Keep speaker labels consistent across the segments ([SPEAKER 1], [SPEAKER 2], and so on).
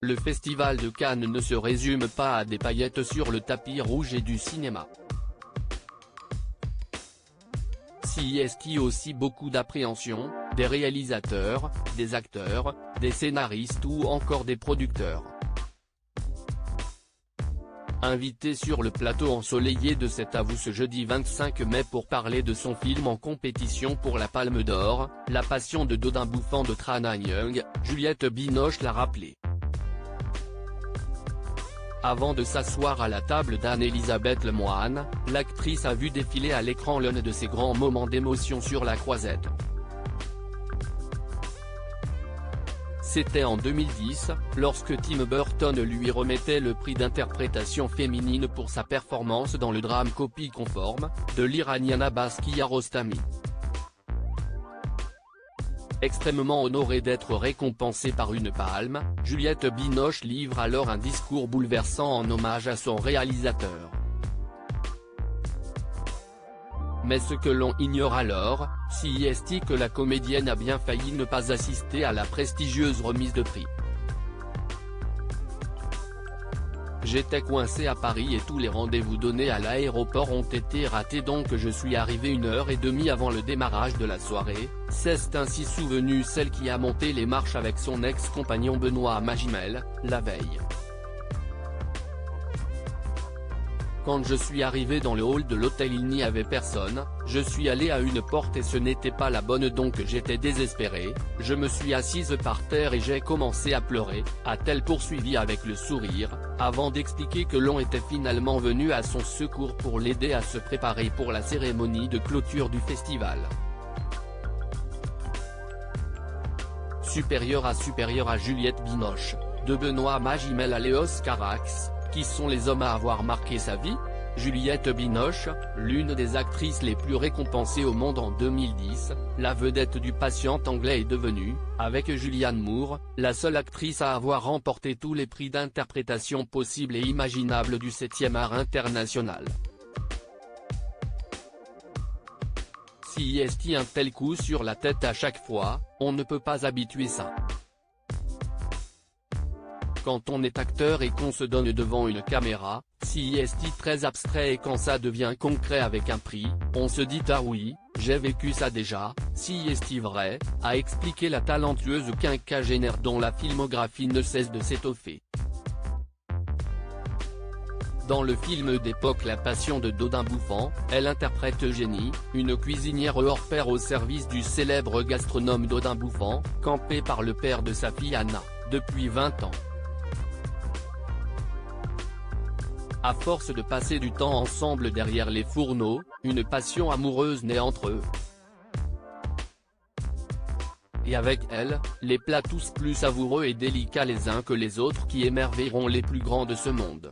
[SPEAKER 1] Le festival de Cannes ne se résume pas à des paillettes sur le tapis rouge et du cinéma. S'y est aussi beaucoup d'appréhension, des réalisateurs, des acteurs, des scénaristes ou encore des producteurs. Invité sur le plateau ensoleillé de cet Avoue ce jeudi 25 mai pour parler de son film en compétition pour la Palme d'Or, La Passion de Dodin Bouffant de Tran Anh Yeung, Juliette Binoche l'a rappelé. Avant de s'asseoir à la table d'Anne-Elisabeth Lemoine, l'actrice a vu défiler à l'écran l'un de ses grands moments d'émotion sur la croisette. C'était en 2010, lorsque Tim Burton lui remettait le prix d'interprétation féminine pour sa performance dans le drame Copie conforme, de l'Iranienne Abbas Kiarostami. Extrêmement honorée d'être récompensée par une palme, Juliette Binoche livre alors un discours bouleversant en hommage à son réalisateur. Mais ce que l'on ignore alors, c'est que la comédienne a bien failli ne pas assister à la prestigieuse remise de prix. J'étais coincé à Paris et tous les rendez-vous donnés à l'aéroport ont été ratés donc je suis arrivé 1h30 avant le démarrage de la soirée, s'est ainsi souvenue celle qui a monté les marches avec son ex-compagnon Benoît Magimel, la veille. Quand je suis arrivé dans le hall de l'hôtel il n'y avait personne, je suis allé à une porte et ce n'était pas la bonne donc j'étais désespéré, je me suis assise par terre et j'ai commencé à pleurer, a-t-elle poursuivi avec le sourire, avant d'expliquer que l'on était finalement venu à son secours pour l'aider à se préparer pour la cérémonie de clôture du festival. Supérieur à Juliette Binoche, de Benoît Magimel à Léos Carax. Qui sont les hommes à avoir marqué sa vie? Juliette Binoche, l'une des actrices les plus récompensées au monde en 2010, la vedette du Patient anglais est devenue, avec Julianne Moore, la seule actrice à avoir remporté tous les prix d'interprétation possibles et imaginables du 7e art international. Si est un tel coup sur la tête à chaque fois, on ne peut pas habituer ça. Quand on est acteur et qu'on se donne devant une caméra, si est très abstrait et quand ça devient concret avec un prix, on se dit ah oui, j'ai vécu ça déjà, si est vrai, a expliqué la talentueuse quinquagénaire dont la filmographie ne cesse de s'étoffer. Dans le film d'époque La Passion de Dodin Bouffant, elle interprète Eugénie, une cuisinière hors pair au service du célèbre gastronome Dodin Bouffant, campé par le père de sa fille Anna, depuis 20 ans. À force de passer du temps ensemble derrière les fourneaux, une passion amoureuse naît entre eux. Et avec elle, les plats tous plus savoureux et délicats les uns que les autres qui émerveilleront les plus grands de ce monde.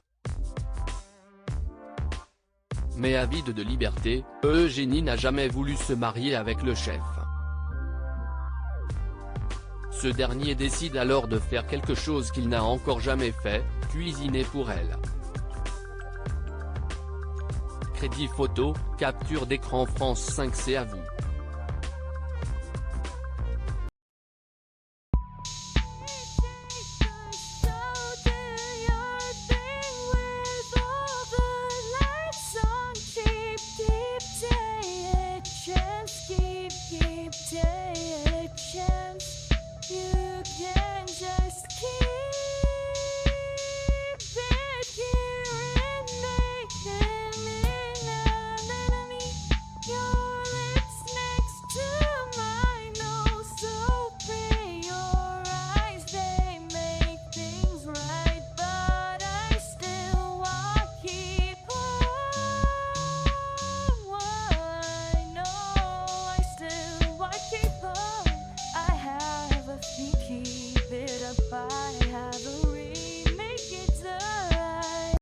[SPEAKER 1] Mais avide de liberté, Eugénie n'a jamais voulu se marier avec le chef. Ce dernier décide alors de faire quelque chose qu'il n'a encore jamais fait, cuisiner pour elle. Crédit photo, capture d'écran France 5 c'est à vous.